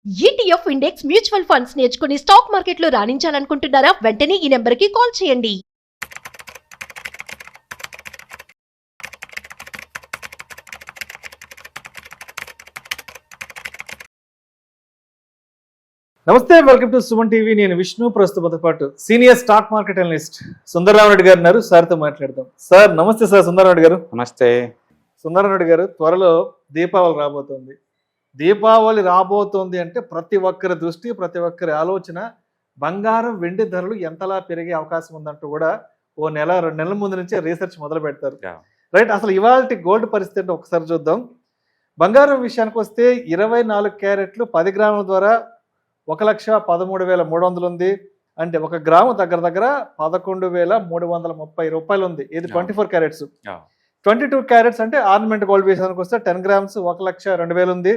ETF index mutual funds నేర్చుకుని stock మార్కెట్లో రాణించాలనుకుంటున్నారా? వెంటనే ఈ నెంబర్కి కాల్ చేయండి. నమస్తే, వెల్కమ్ టు సుమన్ టీవీ. నేను విష్ణు. ప్రస్తుతంతో పాటు senior stock market analyst Sundararamareddy గారు ఉన్నారు. సార్తో మాట్లాడదాం. సార్ నమస్తే. సార్ సుందరరామరెడ్డి గారు నమస్తే. సుందరరామరెడ్డి గారు, త్వరలో దీపావళి రాబోతోంది. దీపావళి రాబోతోంది అంటే ప్రతి ఒక్కరి దృష్టి, ప్రతి ఒక్కరి ఆలోచన బంగారం వెండి ధరలు ఎంతలా పెరిగే అవకాశం ఉందంటూ కూడా ఓ నెల 2 నెలల ముందు నుంచే రీసెర్చ్ మొదలు పెడతారు. రైట్. అసలు ఇవాళ గోల్డ్ పరిస్థితి అంటే ఒకసారి చూద్దాం. బంగారం విషయానికి వస్తే 24 క్యారెట్లు 10 గ్రాముల ద్వారా 1,13,300 ఉంది. అంటే 1 గ్రాము దగ్గర దగ్గర 11,330 రూపాయలు ఉంది. ఇది 24 క్యారెట్స్. 22 క్యారెట్స్ అంటే ఆర్నమెంట్ గోల్డ్ విషయానికి వస్తే 10 గ్రామ్స్ 1,02,000 ఉంది.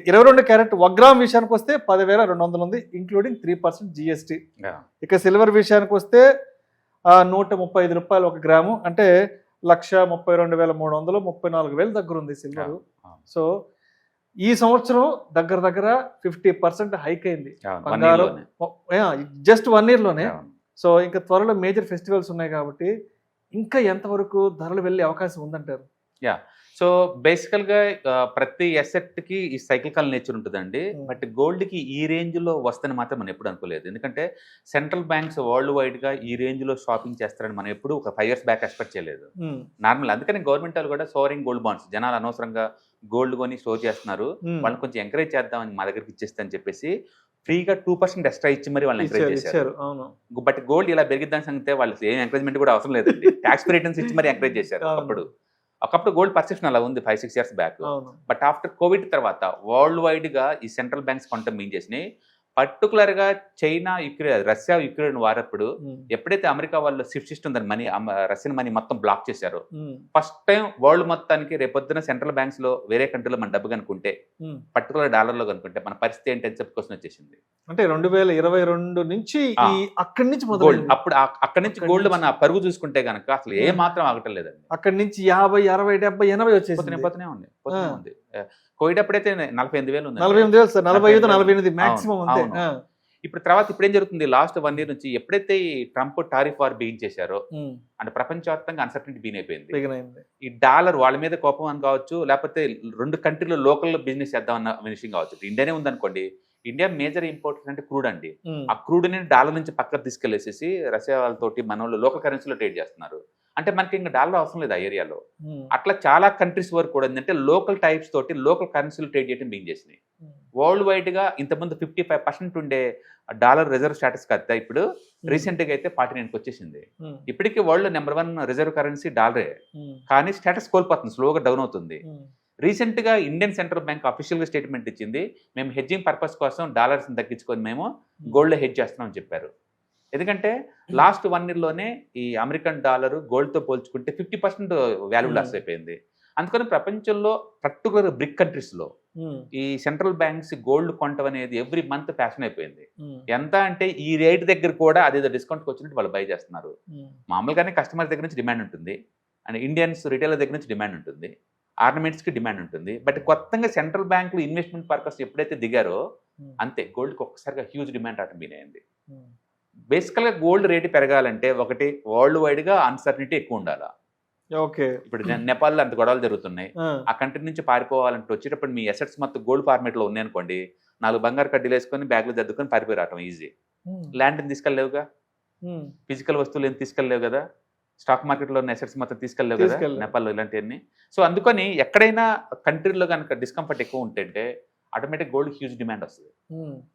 22 క్యారెట్ 1 గ్రామ్ విషయానికి వస్తే 10,200 ఉంది, ఇంక్లూడింగ్ 3% జిఎస్టీ. ఇక సిల్వర్ విషయానికి వస్తే 135 రూపాయలు 1 గ్రాము, అంటే 1,32,300, 34,000 దగ్గర ఉంది సిల్వర్. సో ఈ సంవత్సరం దగ్గర దగ్గర 50% హైక్ అయింది బంగారం, జస్ట్ 1 year లోనే. సో ఇంకా త్వరలో మేజర్ ఫెస్టివల్స్ ఉన్నాయి కాబట్టి ఇంకా ఎంతవరకు ధరలు వెళ్ళే అవకాశం ఉందంటారు? సో బేసికల్గా ప్రతి ఎసెట్కి ఈ సైకిల్ నేచర్ ఉంటుందండి. బట్ గోల్డ్కి ఈ రేంజ్లో వస్తుందని మాత్రం మనం ఎప్పుడు అనుకోలేదు. ఎందుకంటే సెంట్రల్ బ్యాంక్స్ వరల్డ్ వైడ్గా ఈ రేంజ్లో షాపింగ్ చేస్తారని మనం ఎప్పుడు ఒక 5 years బ్యాక్ ఎక్స్పెక్ట్ చేయలేదు నార్మల్. అందుకని గవర్నమెంట్ వాళ్ళు కూడా సోరింగ్ గోల్డ్ బాండ్స్, జనాలు అనవసరంగా గోల్డ్ కొని స్టోర్ చేస్తున్నారు, వాళ్ళని కొంచెం ఎంకరేజ్ చేద్దామని మా దగ్గరికి ఇచ్చేస్తే అని చెప్పేసి ఫ్రీగా 2% ఎక్స్ట్రా ఇచ్చి మరి వాళ్ళని ఎంకరేజ్ చేశారు. బట్ గోల్డ్ ఇలా పెరిగిద్దాని సంగతే వాళ్ళు ఏం ఎంకరేజ్మెంట్ కూడా అవసరం లేదండి. ట్యాక్స్ రిటర్న్స్ ఇచ్చి మరి ఎంకరేజ్ చేశారు. ఒకప్పుడు గోల్డ్ పర్సెప్షన్ అలా ఉంది 5-6 years back. But after Covid తర్వాత వరల్డ్ వైడ్ గా ఈ సెంట్రల్ బ్యాంక్స్ కొంత మీన్ చేసినాయి. పర్టికులర్ గా చైనా రష్యా యుక్రెయిన్ వారప్పుడు ఎప్పుడైతే అమెరికా వాళ్ళు షిఫ్ట్ ఉందని మనీ, రష్యన్ మనీ మొత్తం బ్లాక్ చేశారు. ఫస్ట్ టైం వరల్డ్ మొత్తానికి రేపొద్దున సెంట్రల్ బ్యాంక్స్ లో వేరే కంట్రీలో మన డబ్బు కనుకుంటే, పర్టికులర్ డాలర్లో కనుకుంటే మన పరిస్థితి ఏంటని చెప్పి క్వశ్చన్ వచ్చేసింది. అంటే 2022 నుంచి అక్కడి నుంచి గోల్డ్, అప్పుడు అక్కడి నుంచి గోల్డ్ మన పరుగు చూసుకుంటే కనుక అసలు ఏ మాత్రం ఆగటం లేదండి. అక్కడి నుంచి 50, 60, 70, 80 వచ్చేసి పోతూనే ఉంది. కోవిడ్ అప్పుడైతే 48,000 ఉంది. 48,000 సార్, 45, 48 మాక్సిమం అంతే. ఇప్పుడు ఏం జరుగుతుంది, లాస్ట్ 1 year నుంచి ఎప్పుడైతే ఈ ట్రంప్ టారిఫ్ వార్ బిగించేశారో అంటే ప్రపంచవ్యాప్తంగా అన్సర్టనిటీ బిగిన్ అయిపోయింది. ఈ డాలర్ వాళ్ళ మీద కోపం అని కావచ్చు, లేకపోతే 2 కంట్రీలో లోకల్లో బిజినెస్ చేద్దామన్న విషయం కావచ్చు. ఇండియానే ఉందనుకోండి, ఇండియా మేజర్ ఇంపోర్టెన్స్ అంటే క్రూడ్ అండి. ఆ క్రూడ్ ని డాలర్ నుంచి పక్కకు తీసుకెళ్లేసేసి రష్యా వాళ్ళతోటి మన వాళ్ళు లోకల్ కరెన్సీలో ట్రేడ్ చేస్తున్నారు. అంటే మనకి ఇంకా డాలర్ అవసరం లేదు ఆ ఏరియాలో. అట్లా చాలా కంట్రీస్ వరకు కూడా ఏంటంటే లోకల్ టైప్స్ తోటి లోకల్ కరెన్సీలు ట్రేడ్ చేయడం బిగిన్ చేసినాయి. వరల్డ్ వైడ్ గా ఇంతకుముందు 55% ఉండే డాలర్ రిజర్వ్ స్టేటస్ కదా ఇప్పుడు రీసెంట్ గా అయితే 49కి వచ్చేసింది. ఇప్పటికీ వరల్డ్ నెంబర్ 1 రిజర్వ్ కరెన్సీ డాలరే, కానీ స్టేటస్ కోల్పోతుంది, స్లోగా డౌన్ అవుతుంది. రీసెంట్ గా ఇండియన్ సెంట్రల్ బ్యాంక్ అఫీషియల్ గా స్టేట్మెంట్ ఇచ్చింది, మేము హెడ్జింగ్ పర్పస్ కోసం డాలర్స్ తగ్గించుకొని మేము గోల్డ్ హెడ్జ్ చేస్తున్నామని చెప్పారు. ఎందుకంటే లాస్ట్ 1 year లోనే ఈ అమెరికన్ డాలర్ గోల్డ్ తో పోల్చుకుంటే 50% వాల్యూ లాస్ అయిపోయింది. అందుకని ప్రపంచంలో పర్టికులర్ బ్రిక్ కంట్రీస్ లో ఈ సెంట్రల్ బ్యాంక్స్ గోల్డ్ కొనటం అనేది ఎవ్రీ మంత్ ఫ్యాషన్ అయిపోయింది. ఎంత అంటే ఈ రేట్ దగ్గర కూడా అదేదో డిస్కౌంట్ వచ్చినట్టు వాళ్ళు బై చేస్తున్నారు. మామూలుగానే కస్టమర్ దగ్గర నుంచి డిమాండ్ ఉంటుంది, అండ్ ఇండియన్స్ రిటైలర్ దగ్గర నుంచి డిమాండ్ ఉంటుంది, ఆర్నమెంట్స్ కి డిమాండ్ ఉంటుంది. బట్ కొత్తగా సెంట్రల్ బ్యాంకులు ఇన్వెస్ట్మెంట్ పర్పస్ ఎప్పుడైతే దిగారో అంతే గోల్డ్కి ఒక్కసారిగా హ్యూజ్ డిమాండ్ రావడం అయింది. బేసికల్ గా గోల్డ్ రేటు పెరగాలంటే ఒకటి వరల్డ్ వైడ్ గా అన్సర్టనిటీ ఎక్కువ ఉండాలా. ఇప్పుడు నేపాల్లో అంత గొడవలు జరుగుతున్నాయి, ఆ కంట్రీ నుంచి పారిపోవాలంటే వచ్చేటప్పుడు మీ అసెట్స్ మొత్తం గోల్డ్ ఫార్మేట్ లో ఉన్నాయనుకోండి, 4 బంగారు కడ్డీలు వేసుకొని బ్యాగ్లు దద్దుకొని పారిపోయి రావటం ఈజీ. ల్యాండ్ తీసుకెళ్ళలేవుగా, ఫిజికల్ వస్తువులు ఏం తీసుకెళ్ళలేవు కదా, స్టాక్ మార్కెట్లో ఉన్న అసెట్స్ మొత్తం తీసుకెళ్ళలేవు కదా నేపాల్లో ఇలాంటివన్నీ. సో అందుకని ఎక్కడైనా కంట్రీలో కనుక డిస్కంఫర్ట్ ఎక్కువ ఉంటే ఆటోమేటిక్ గోల్డ్ హ్యూజ్ డిమాండ్ వస్తుంది,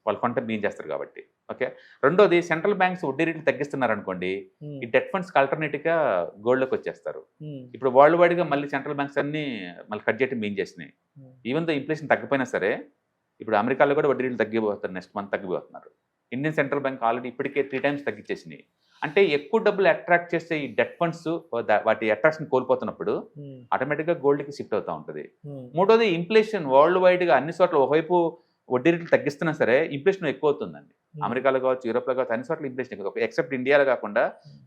వాళ్ళు కొంట బిగిన్ చేస్తారు కాబట్టి. ఓకే. రెండోది, సెంట్రల్ బ్యాంక్స్ వడ్డీ రేట్లు తగ్గిస్తున్నారు అనుకోండి, ఈ డెట్ ఫండ్స్ ఆల్టర్నేటివ్ గా గోల్డ్ లోకి వచ్చేస్తారు. ఇప్పుడు వరల్డ్ వైడ్ గా మళ్ళీ సెంట్రల్ బ్యాంక్స్ అన్ని మళ్ళీ కట్ చేయడం బిగిన్ చేసినాయి. ఈవెన్ దో ఇన్ఫ్లేషన్ తగ్గిపోయినా సరే ఇప్పుడు అమెరికాలో కూడా వడ్డీ రేట్లు తగ్గిపోతారు, నెక్స్ట్ మంత్ తగ్గిపోతున్నారు. ఇండియన్ సెంట్రల్ బ్యాంక్ ఆల్రెడీ ఇప్పటికే 3 times తగ్గించేసినాయి. అంటే ఎక్కువ డబ్బులు అట్రాక్ట్ చేసే ఈ డెట్ ఫండ్స్ వాటి అట్రాక్షన్ కోల్పోతున్నప్పుడు ఆటోమేటిక్ గా గోల్డ్ కి షిఫ్ట్ అవుతా ఉంటుంది. మూడోది, ఇన్ఫ్లేషన్ వరల్డ్ వైడ్ గా అన్ని చోట్ల ఒకవైపు వడ్డీ రేట్లు తగ్గిస్తున్నా సరే ఇన్ఫ్లేషన్ ఎక్కువ అవుతుందండి. అమెరికాలో కావచ్చు, యూరోప్ లో కావచ్చు, అన్ని చోట్ల ఇన్ఫ్లేషన్ ఎక్కువ, ఎక్సెప్ట్ ఇండియాలో కాకుండా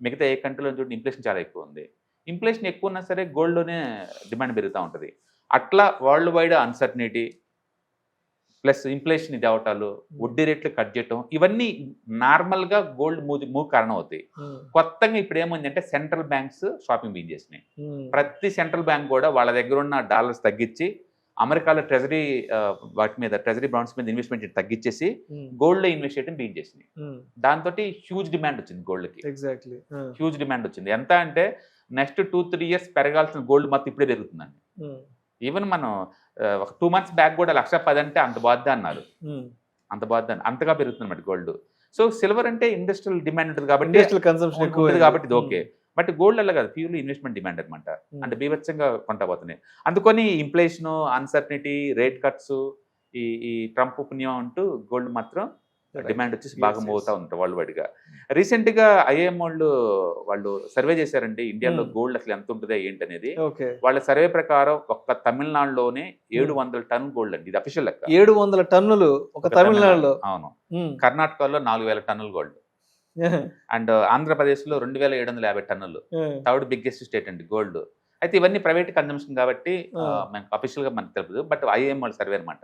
మిగతా ఏ కంట్రీలో చూడండి ఇన్ఫ్లేషన్ చాలా ఎక్కువ ఉంది. ఇన్ఫ్లేషన్ ఎక్కువ ఉన్నా సరే గోల్డ్లోనే డిమాండ్ పెరుగుతూ ఉంటుంది. అట్లా world wide uncertainty plus inflation ఇది అవటాలు, వడ్డీ రేట్లు కట్ చేయటం, ఇవన్నీ నార్మల్గా గోల్డ్ మూవ్ కారణం అవుతాయి. కొత్తగా ఇప్పుడు ఏమైందంటే సెంట్రల్ బ్యాంక్స్ షాపింగ్ బిగిన్ చేసినాయి. ప్రతి సెంట్రల్ బ్యాంక్ కూడా వాళ్ళ దగ్గర ఉన్న డాలర్స్ తగ్గించి అమెరికాలో ట్రెజరీ వాటి మీద ట్రెజరీ బాండ్స్ మీద ఇన్వెస్ట్మెంట్ తగ్గించేసి గోల్డ్ లో ఇన్వెస్ట్ చేయడం బిగిన్ చేసినాయి. దాంతో హ్యూజ్ డిమాండ్ వచ్చింది గోల్డ్కి. ఎగ్జాక్ట్లీ హ్యూజ్ డిమాండ్ వచ్చింది. ఎంత అంటే నెక్స్ట్ 2-3 ఇయర్స్ పెరగాల్సిన గోల్డ్ మొత్తం ఇప్పుడే పెరుగుతుందండి. ఈవెన్ మనం ఒక 2 months బ్యాక్ కూడా 1,10,000 అంటే అంత బాధ్యత అన్నారు. అంత బాధ్యత అంతగా పెరుగుతుంది అన్నమాట గోల్డ్. సో సిల్వర్ అంటే ఇండస్ట్రియల్ డిమాండ్ ఉంటుంది కాబట్టి ఇది ఓకే. బట్ గోల్డ్ అలా కాదు, ప్యూర్లీ ఇన్వెస్ట్మెంట్ డిమాండ్ అనమాట. అంటే బీభత్సంగా కొంటపోతున్నాయి. అందుకని ఇన్ఫ్లేషన్, అన్సర్టనిటీ, రేట్ కట్స్, ఈ ట్రంప్ పుణ్యం అంటూ గోల్డ్ మాత్రం డిమాండ్ వచ్చేసి బాగా మూవ్ అవుతా ఉంటారు వరల్డ్ వైడ్ గా. రీసెంట్ గా ఐఎం వాళ్ళు సర్వే చేశారండి ఇండియాలో గోల్డ్ అసలు ఎంత ఉంటుంది ఏంటి అనేది. వాళ్ళ సర్వే ప్రకారం ఒక్క తమిళనాడులోనే 700 టన్నుల గోల్డ్ అండి. ఇది అఫీషియల్ లెక్క. 700 టన్నులు ఒక తమిళనాడులో. అవును. కర్ణాటకలో 4,000 టన్నుల గోల్డ్ అండ్ ఆంధ్రప్రదేశ్ లో 2,750 టన్నులు. థర్డ్ బిగ్గెస్ట్ స్టేట్ అండి గోల్డ్. అయితే ఇవన్నీ ప్రైవేట్ కన్జంప్షన్ కాబట్టి మనకు అఫీషియల్ గా మనకు తెలుపుదు. బట్ ఐఎం వాళ్ళ సర్వే అనమాట.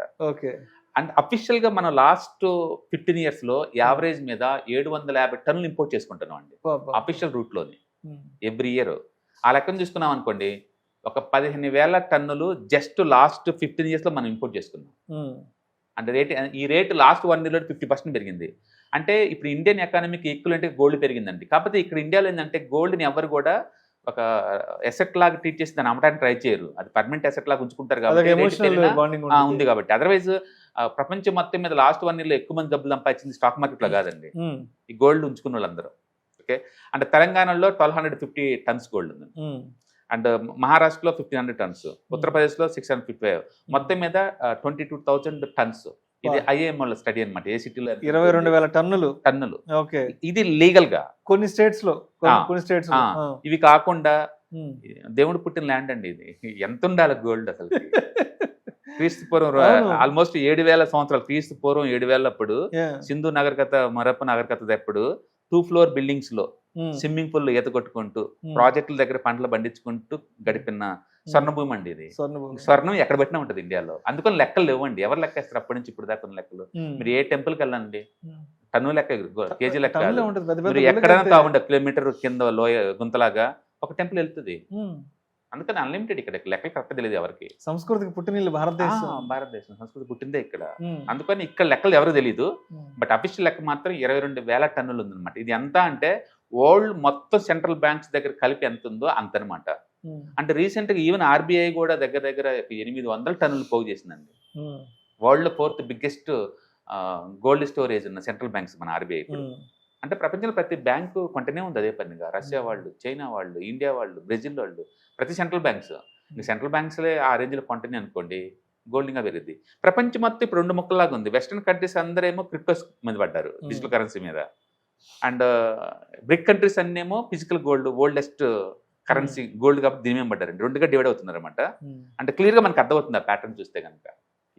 అండ్ అఫీషియల్ గా మనం లాస్ట్ 15 years లో యావరేజ్ మీద 750 టన్నులు ఇంపోర్ట్ చేసుకుంటున్నాం అండి అఫీషియల్ రూట్ లోని ఎవ్రీ ఇయర్. ఆ లెక్కను చూసుకున్నాం అనుకోండి, ఒక 15,000 టన్నులు జస్ట్ లాస్ట్ 15 years లో మనం ఇంపోర్ట్ చేసుకున్నాం. అంటే ఈ రేట్ లాస్ట్ 1 year లో 50% పెరిగింది. అంటే ఇప్పుడు ఇండియన్ ఎకానమీకి ఈక్వలెంట్ గోల్డ్ పెరిగిందండి. కాకపోతే ఇక్కడ ఇండియాలో ఏంటంటే గోల్డ్ని ఎవరు కూడా ఒక ఎసెట్ లాగా ట్రీట్ చేసి దాన్ని అమ్మడానికి ట్రై చేయరు. అది పర్మనెంట్ ఎసెట్ లాగా ఉంచుకుంటారు కాబట్టి ఉంది కాబట్టి. అదర్వైజ్ ప్రపంచం మొత్తం మీద లాస్ట్ 1 year లో ఎక్కువ మంది డబ్బులు సంపాదించింది స్టాక్ మార్కెట్ లో కాదండి, ఈ గోల్డ్ ఉంచుకున్న వాళ్ళందరూ. ఓకే. అంటే తెలంగాణలో 1,250 టన్స్ గోల్డ్ ఉంది. అండ్ మహారాష్ట్రలో 1,500 టన్స్, ఉత్తరప్రదేశ్లో 655, మొత్తం మీద 22,000 టన్స్. ఇది ఐఏఎం వాళ్ళ స్టడీ అనమాట. ఏ సిటీలో 22,000 టన్నులు. ఇది లీగల్ గా కొన్ని స్టేట్స్ లో. ఇవి కాకుండా దేవుడు పుట్టిన ల్యాండ్ అండి ఇది. ఎంత ఉండాలి గోల్డ్ అసలు. క్రీస్తు పూర్వం ఆల్మోస్ట్ 7,000 సంవత్సరాలు. క్రీస్తు పూర్వం 7,000 అప్పుడు సింధు నాగరికత, మరప్ప నాగరికత అప్పుడు 2 floor బిల్డింగ్స్ లో స్విమ్మింగ్ పూల్ ఈత కొట్టుకుంటూ ప్రాజెక్టుల దగ్గర పంటలు పండించుకుంటూ గడిపిన స్వర్ణభూమి అండి ఇది. స్వర్ణం ఎక్కడ పెట్టినా ఉంటుంది ఇండియాలో. అందుకని లెక్కలు లేవండి. ఎవరు లెక్కేస్తారు అప్పటి నుంచి ఇప్పుడు దాకా లెక్కలు? మీరు ఏ టెంపుల్కి వెళ్ళండి, టన్ను లెక్క, కేజీ లెక్క. మీరు ఎక్కడైనా కాకుండా కిలోమీటర్ కింద లోయ గుంతలాగా ఒక టెంపుల్ వెళ్తుంది. అందుకని అన్లిమిటెడ్. ఇక్కడ లెక్కలు కరెక్ట్ తెలియదు ఎవరికి. సంస్కృతికి పుట్టిన భారతదేశం సంస్కృతి పుట్టిందే ఇక్కడ. అందుకని ఇక్కడ లెక్కలు ఎవరు తెలియదు. బట్ అఫీషియల్ లెక్క మాత్రం 22,000 టన్నులు ఉందన్నమాట. ఇది ఎంత అంటే వరల్డ్ మొత్తం సెంట్రల్ బ్యాంక్స్ దగ్గర కలిపి ఎంత ఉందో అంత అనమాట. అంటే రీసెంట్ గా ఈవెన్ ఆర్బీఐ కూడా దగ్గర 800 టన్నులు పోగు చేసిందండి. World 4th biggest gold storage ఉన్న సెంట్రల్ బ్యాంక్స్ మన ఆర్బీఐ. అంటే ప్రపంచంలో ప్రతి బ్యాంకు కొంటనే ఉంది అదే పనిగా. రష్యా వాళ్ళు, చైనా వాళ్ళు, ఇండియా వాళ్ళు, బ్రెజిల్ వాళ్ళు, ప్రతి సెంట్రల్ బ్యాంక్స్లే ఆ రేంజ్లో కొంటనే అనుకోండి గోల్డ్ ఇంకా పెరిగింది. ప్రపంచం మొత్తం ఇప్పుడు 2 ముక్కలాగా ఉంది. వెస్టర్న్ కంట్రీస్ అందరేమో క్రిప్టోస్ మీద పడ్డారు, డిజిటల్ కరెన్సీ మీద. అండ్ బ్రిక్ కంట్రీస్ అన్నేమో physical gold, oldest currency gold కాబట్టి దీని మీద పడ్డారు. 2గా డివైడ్ అవుతున్నారు అనమాట. అంటే క్లియర్గా మనకు అర్థమవుతుంది ఆ ప్యాటర్న్ చూస్తే కనుక.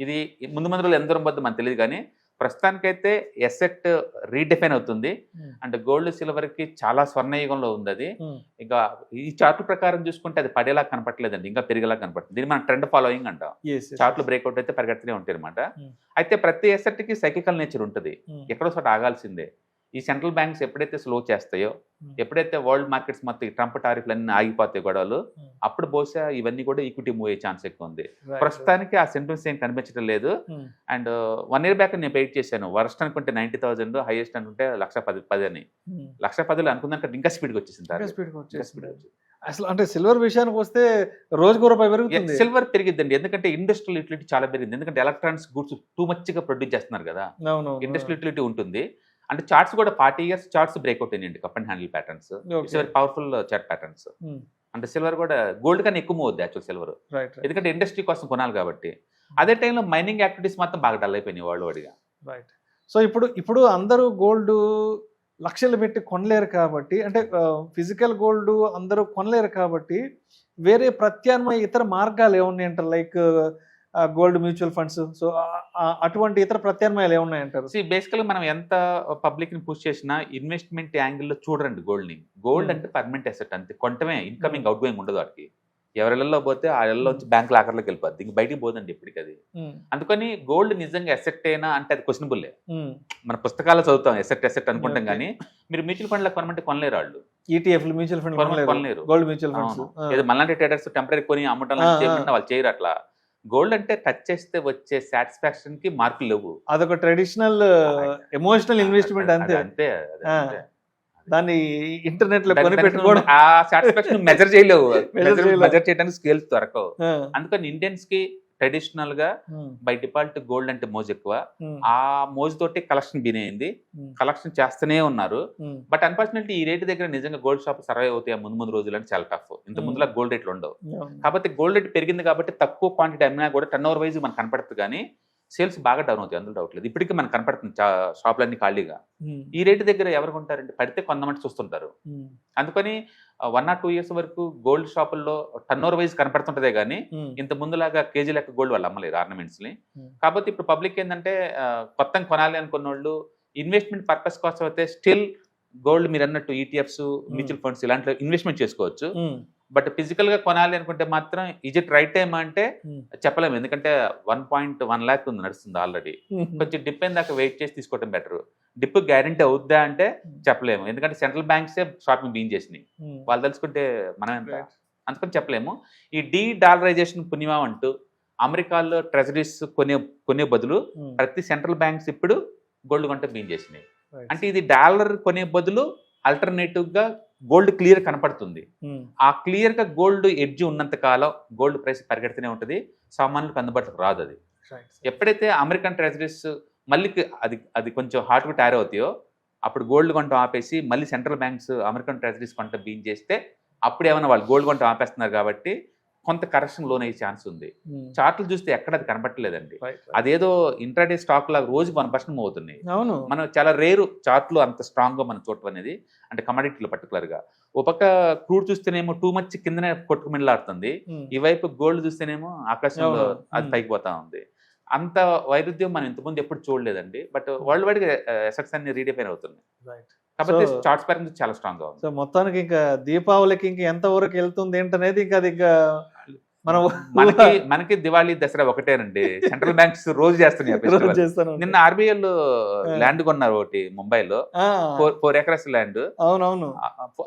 ఇది ముందు రోజులు ఎంత దూరం పోద్దో మనకు తెలియదు, కానీ ప్రస్తుతానికైతే ఎసెట్ రీడిఫైన్ అవుతుంది. అంటే గోల్డ్ సిల్వర్ కి చాలా స్వర్ణయుగంలో ఉంది అది. ఇక ఈ చార్ట్ ప్రకారం చూసుకుంటే అది పడేలా కనపట్లేదండి, ఇంకా పెరిగేలా కనపడుతుంది. దీన్ని మనం ట్రెండ్ ఫాలోయింగ్ అంటాం. చార్ట్లు బ్రేక్అవుట్ అయితే పరిగెడుతూనే ఉంటాయి అనమాట. అయితే ప్రతి ఎసెట్ కి సైకికల్ నేచర్ ఉంటుంది, ఎక్కడో చోట ఆగాల్సిందే. ఈ సెంట్రల్ బ్యాంక్స్ ఎప్పుడైతే స్లో చేస్తాయో, ఎప్పుడైతే వరల్డ్ మార్కెట్స్ మొత్తం ట్రంప్ టారిఫ్లు అన్ని ఆగిపోతాయి గొడవలు, అప్పుడు బహుశా ఇవన్నీ కూడా ఈక్విటీ మూవ్ అయ్యే ఛాన్స్ ఎక్కువ ఉంది. ప్రస్తుతానికి ఆ సెంటిమెంట్స్ ఏం కనిపించడం లేదు. అండ్ 1 year బ్యాక్ నేను వెయిట్ చేశాను. వర్స్ట్ అనుకుంటే 90,000, హైయెస్ట్ అనుకుంటే 1,10,000 అని. 1,10,000 అనుకున్నాక ఇంకా స్పీడ్గా వచ్చేసింది. అసలు అంటే సిల్వర్ విషయానికి వస్తే రోజుకు రూపాయి పెరుగుతుంది. సిల్వర్ పెరిగిద్దండి, ఎందుకంటే ఇండస్ట్రియల్ యూటిలిటీ చాలా పెరిగింది. ఎందుకంటే ఎలక్ట్రానిక్స్ గూడ్స్ టూ మచ్గా ప్రొడ్యూస్ చేస్తున్నారు కదా, ఇండస్ట్రియల్ యూటిలిటీ ఉంటుంది. అంటే చార్ట్స్ కూడా 40 years చార్ట్స్ బ్రేక్అవుట్ అయ్యండి, cup and handle patterns. It's very powerful chart patterns. అంటే సిల్వర్ కూడా గోల్డ్ కన్నా ఎక్కువ మూవ్ అవుద్ది యాక్చువల్ సిల్వర్, ఎందుకంటే ఇండస్ట్రీ కోసం కొనాలి కాబట్టి. అదే టైంలో మైనింగ్ యాక్టివిటీస్ మాత్రం బాగా డల్ అయిపోయినాయి వరల్డ్ వైడ్గా. రైట్. సో ఇప్పుడు అందరూ గోల్డ్ లక్షలు పెట్టి కొనలేరు కాబట్టి, అంటే ఫిజికల్ గోల్డ్ అందరూ కొనలేరు కాబట్టి వేరే ప్రత్యామ్నాయ ఇతర మార్గాలు ఏమున్నాయి అంటారు? Like gold mutual funds. So అటువంటి ఇతర ప్రత్యామ్నాయాలు ఏమున్నాయంటారు? బేసికల్గా మనం ఎంత పబ్లిక్ ని పుష్ చేసినా ఇన్వెస్ట్మెంట్ యాంగిల్లో చూడండి గోల్డ్ ని. గోల్డ్ అంటే పర్మనెంట్ అసెట్, అంతే. కొంటమే, ఇన్కమింగ్ అవుట్ గోయింగ్ ఉండదు వాటికి. ఎవరిళ్ళలో పోతే ఆ ఇళ్ళలోంచి బ్యాంక్ లాకర్లోకి వెళ్ళిపోద్ది, ఇంక బయటికి పోదండి ఇప్పటికి అది. అందుకని గోల్డ్ నిజంగా ఎసెట్ అయినా అంటే అది క్వశ్చనబుల్లే. మన పుస్తకాలు చదువుతాం ఎసెట్ అనుకుంటాం, కానీ మీరు మ్యూచువల్ ఫండ్ లో కొనమంటే కొనలేరు వాళ్ళు. ఈటీఎఫ్ మ్యూచువల్ ఫండ్ కొనలేరు. గోల్డ్ మ్యూచువల్ ఫండ్స్ ఏదో మళ్ళీ ట్రేడర్స్ టెంపరీ కొని అమ్మటం చేయకుండా వాళ్ళు చేయరు అట్లా. గోల్డ్ అంటే టచ్ చేస్తే వచ్చే సాటిస్ఫాక్షన్ కి మార్కులు లేవు. అదొక ట్రెడిషనల్ ఎమోషనల్ ఇన్వెస్ట్మెంట్ అంతే. అంతే దాన్ని ఇంటర్నెట్ లో కొని పెట్టుకోవడం ఆ సాటిస్ఫాక్షన్ మెజర్ చేయలేవు, మెజర్ చేయడానికి స్కేల్స్ దొరకవు. అందుకని ఇండియన్స్ కి ట్రెడిషనల్ గా బై డిఫాల్ట్ గోల్డ్ అంటే మోజు ఎక్కువ. ఆ మోజు తోటి కలెక్షన్ బినైంది, కలెక్షన్ చేస్తూనే ఉన్నారు. బట్ అన్ఫార్చునేట్లీ ఈ రేటు దగ్గర నిజంగా గోల్డ్ షాప్ సర్వైవ్ అవుతాయి ముందు రోజులు అంటే చాలా టఫ్. ఇంత ముందులా గోల్డ్ రేట్లు ఉండవు. కాబట్టి గోల్డ్ రేట్ పెరిగింది కాబట్టి తక్కువ క్వాంటిటీ అమ్మినా కూడా టర్న్ ఓవర్ వైజ్ మనకు కనపడుతుంది, కానీ సేల్స్ బాగా డౌన్ అవుతాయి, అందులో డౌట్ లేదు. ఇప్పటికీ మనకు కనపడుతుంది షాపులన్నీ ఖాళీగా. ఈ రేటు దగ్గర ఎవరు కొంటారంటే పడితే కొంతమంది చూస్తుంటారు. అందుకని 1 or 2 years వరకు గోల్డ్ షాపుల్లో టర్న్ ఓవర్ వైజ్ కనపడుతుంటదే కానీ ఇంత ముందులాగా కేజీ లెక్క గోల్డ్ వాళ్ళు అమ్మలేరు ఆర్నమెంట్స్ ని. కాబట్టి ఇప్పుడు పబ్లిక్ ఏంటంటే కొత్తగా కొనాలి అనుకున్న వాళ్ళు ఇన్వెస్ట్మెంట్ పర్పస్ కోసం అయితే స్టిల్ గోల్డ్ మీరు అన్నట్టు ఈటీఎఫ్స్, మ్యూచువల్ ఫండ్స్ ఇలాంటి ఇన్వెస్ట్మెంట్ చేసుకోవచ్చు. బట్ ఫిజికల్ గా కొనాలి అనుకుంటే మాత్రం ఇజ్ ఇట్ రైట్ టైం అంటే చెప్పలేము, ఎందుకంటే 1.1 lakh ఉంది నడుస్తుంది ఆల్రెడీ. కొంచెం డిప్ అయిన దాకా వెయిట్ చేసి తీసుకోవడం బెటర్. డిప్ గ్యారంటీ అవుద్దా అంటే చెప్పలేము, ఎందుకంటే సెంట్రల్ బ్యాంక్సే షాపింగ్ బీన్ చేసినాయి, వాళ్ళు తెలుసుకుంటే మనం ఎంత, అందుకని చెప్పలేము. ఈ డాలరైజేషన్ పుణ్యమా అంటూ అమెరికాలో ట్రెజరీస్ కొనే బదులు ప్రతి సెంట్రల్ బ్యాంక్స్ ఇప్పుడు గోల్డ్ కొంటే బీన్ చేసినాయి. అంటే ఇది డాలర్ కొనే బదులు ఆల్టర్నేటివ్ గా గోల్డ్ క్లియర్ కనపడుతుంది. ఆ క్లియర్ గా గోల్డ్ ఎడ్జ్ ఉన్నంత కాలం గోల్డ్ ప్రైస్ పరిగెడుతూనే ఉంటుంది, సామాన్యులకు అందుబాటులోకి రాదు. అది ఎప్పుడైతే అమెరికన్ ట్రెజరీస్ మళ్ళీ అది కొంచెం హాట్గా తయారు అవుతాయో అప్పుడు గోల్డ్ కొంటాం ఆపేసి మళ్ళీ సెంట్రల్ బ్యాంక్స్ అమెరికన్ ట్రెజరీస్ కొంట బీన్ చేస్తే అప్పుడు ఏమైనా వాళ్ళు గోల్డ్ కొంటాం ఆపేస్తున్నారు కాబట్టి కొంత కరెక్షన్ లోన్ అయ్యే ఛాన్స్ ఉంది. చార్ట్లు చూస్తే ఎక్కడ అది కనపట్టలేదండి. అదేదో ఇంట్రాడే స్టాక్ లాగా రోజు 1% మూవ్ అవుతున్నాయి. మనం చాలా రేరు చార్ట్లు అంత స్ట్రాంగ్ గా మనం చూడటం అనేది, అంటే కమోడిటీలో పర్టికులర్ గా. ఒక పక్క క్రూడ్ చూస్తేనేమో టూ మచ్ కిందనే కొట్టుకుమిళ్ళాడుతుంది, ఈ వైపు గోల్డ్ చూస్తేనేమో ఆకాశంలో అది పైకి పోతా ఉంది. అంత వైరుధ్యం మనం ఇంతకుముందు ఎప్పుడు చూడలేదండి. బట్ వరల్డ్ వైడ్ గా ఎసెట్స్ అన్ని రీడిఫైన్ అవుతున్నాయి కాబట్టి చార్ట్స్ పరంగా చాలా స్ట్రాంగ్ గా ఉంది. సో మొత్తానికి ఇంకా దీపావళికి ఇంకా ఎంత వరకు వెళ్తుంది ఏంటనేది ఇంకా అది ఇంకా మనకి దివాళీ దసరా ఒకటేనండి. సెంట్రల్ బ్యాంక్స్ రోజు చేస్తున్నాయి. నిన్న ఆర్బీఐ ల్యాండ్ కొన్నారు ఒకటి ముంబైలో, 4 acres ల్యాండ్. అవునవును,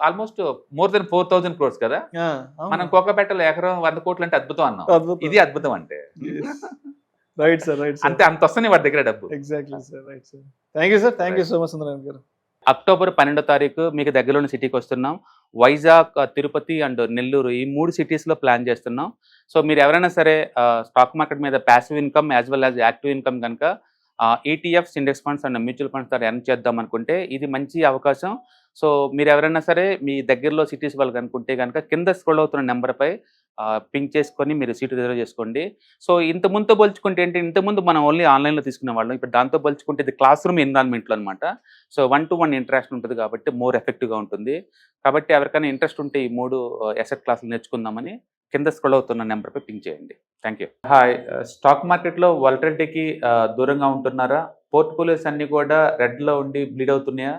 ఆల్మోస్ట్ మోర్ దెన్ 4,000 crores కదా. మనం కోకపేటలో ఎకరం 100 కోట్లు అంటే అద్భుతం అన్నాం, ఇది అద్భుతం అంటే. Right sir, right. అంటే అంత వస్తుంది వాడి దగ్గర డబ్బు. Exactly sir, right sir. Thank you sir, thank you so much Sundararaman గారు. అక్టోబర్ 12వ తారీఖు మీకు దగ్గరలోని సిటీకి వస్తున్నాం. వైజాగ్, తిరుపతి అండ్ నెల్లూరు ఈ 3 cities లో ప్లాన్ చేస్తున్నాం. సో మీరు ఎవరైనా సరే స్టాక్ మార్కెట్ మీద passive income as well as active income కనుక ETFs, index funds and mutual funds ద్వారా ఎర్న్ చేద్దాం అనుకుంటే ఇది మంచి అవకాశం. సో మీరు ఎవరైనా సరే మీ దగ్గరలో సిటీస్ వాళ్ళు కనుకుంటే కనుక కింద స్క్రోల్ అవుతున్న నెంబర్పై పింక్ చేసుకొని మీరు సీటు రిజర్వ్ చేసుకోండి. సో ఇంతకుముందుతో పోల్చుకుంటే ఏంటి, ఇంతకుముందు మనం ఓన్లీ ఆన్లైన్లో తీసుకునే వాళ్ళం, ఇప్పుడు దాంతో పోల్చుకుంటే ఇది క్లాస్ రూమ్ ఎన్విరాన్మెంట్లో అనమాట. సో 1-to-1 ఇంటరాక్షన్ ఉంటుంది కాబట్టి మోర్ ఎఫెక్టివ్గా ఉంటుంది. కాబట్టి ఎవరికైనా ఇంట్రెస్ట్ ఉంటే ఈ 3 అసెట్ క్లాసులు నేర్చుకుందామని కింద స్క్రోల్ అవుతున్న నెంబర్పై పింక్ చేయండి. Thank you. హాయ్, స్టాక్ మార్కెట్లో వాలటిలిటీకి దూరంగా ఉంటున్నారా? పోర్ట్ఫోలియోస్ అన్ని కూడా రెడ్లో ఉండి బ్లీడ్ అవుతున్నాయా?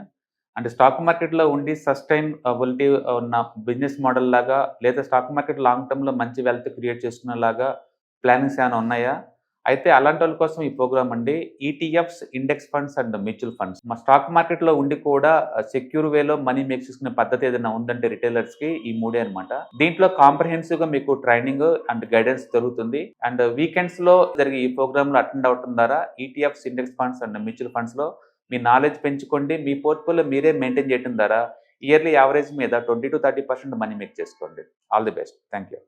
అంటే స్టాక్ మార్కెట్లో ఉండి సస్టైనబిలిటీ ఉన్న బిజినెస్ మోడల్ లాగా, లేదా స్టాక్ మార్కెట్ లాంగ్ టర్మ్లో మంచి వెల్త్ క్రియేట్ చేసుకునేలాగా ప్లానింగ్స్ ఏమైనా ఉన్నాయా? అయితే అలాంటి వాళ్ళ కోసం ఈ ప్రోగ్రామ్ అండి. ETFs, index funds and mutual funds. మా స్టాక్ మార్కెట్లో ఉండి కూడా సెక్యూర్ వేలో మనీ మేక్ చేసుకునే పద్ధతి ఏదైనా ఉందంటే రిటైలర్స్కి ఈ 3 అనమాట. దీంట్లో కాంప్రహెన్సివ్గా మీకు ట్రైనింగ్ అండ్ గైడెన్స్ జరుగుతుంది. అండ్ వీకెండ్స్లో జరిగే ఈ ప్రోగ్రామ్లో అటెండ్ అవడం ద్వారా ETFs, index funds and mutual ఫండ్స్లో మీ నాలెడ్జ్ పెంచుకోండి. మీ పోర్ట్ఫోలియో మీరే మెయింటైన్ చేయడం ద్వారా ఇయర్లీ యావరేజ్ మీద 20 to 30% మనీ మేక్ చేసుకోండి. All the best. Thank you.